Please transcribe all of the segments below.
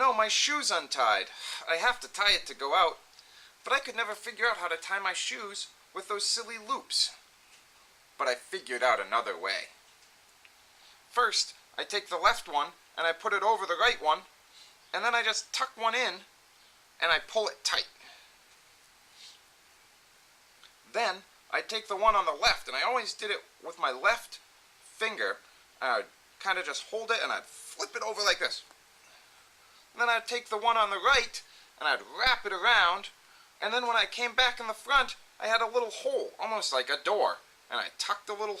no, my shoe's untied. I have to tie it to go out, but I could never figure out how to tie my shoes with those silly loops. But I figured out another way. First, I take the left one and I put it over the right one, and then I just tuck one in and I pull it tight. Then I take the one on the left, and I always did it with my left finger. I'd kind of just hold it and I'd flip it over like this. And then I'd take the one on the right and I'd wrap it around, and then when I came back in the front, I had a little hole, almost like a door, and I tucked the little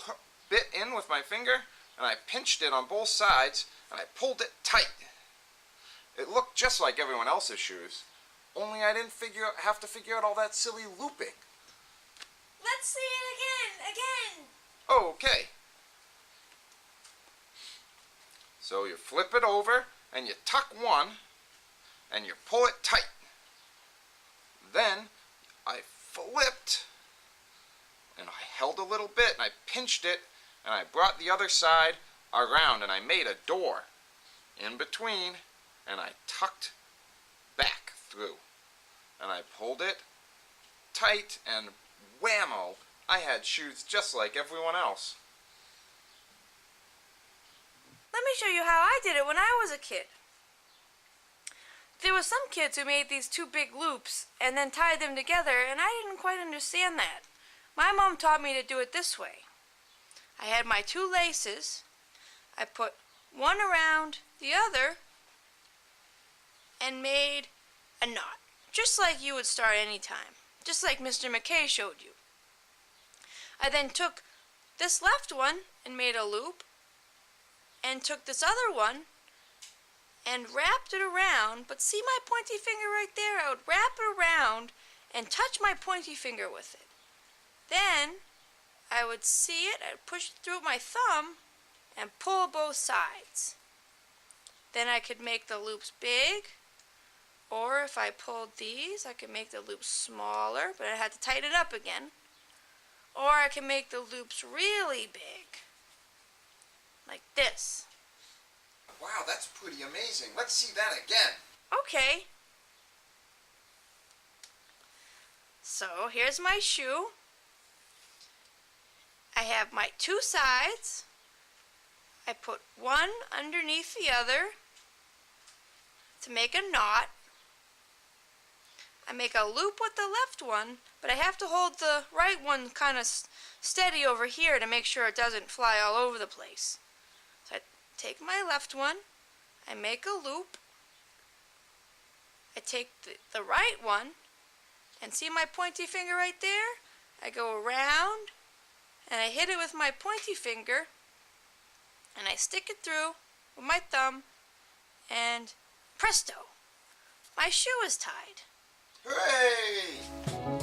bit in with my finger, and I pinched it on both sides, and I pulled it tight. It looked just like everyone else's shoes, only I didn't have to figure out all that silly looping. Let's see it again. Okay. So you flip it over, and you tuck one, and you pull it tight. Then I flipped, and I held a little bit, and I pinched it, and I brought the other side around, and I made a door in between, and I tucked back through, and I pulled it tight, and whammo, I had shoes just like everyone else. Let me show you how I did it when I was a kid. There were some kids who made these two big loops and then tied them together, and I didn't quite understand that. My mom taught me to do it this way. I had my two laces. I put one around the other and made a knot, just like you would start any time, just like Mr. McKay showed you. I then took this left one and made a loop, and took this other one and wrapped it around, but see my pointy finger right there? I would wrap it around and touch my pointy finger with it. Then I would see it, I'd push it through my thumb and pull both sides. Then I could make the loops big, or if I pulled these, I could make the loops smaller, but I had to tighten it up again. Or I can make the loops really big, like this. Wow, that's pretty amazing. Let's see that again. Okay. So here's my shoe. I have my two sides. I put one underneath the other to make a knot. I make a loop with the left one, but I have to hold the right one kind of steady over here to make sure it doesn't fly all over the place. So I take my left one, I make a loop, I take the right one, and see my pointy finger right there? I go around, and I hit it with my pointy finger, and I stick it through with my thumb, and presto, my shoe is tied. Hooray!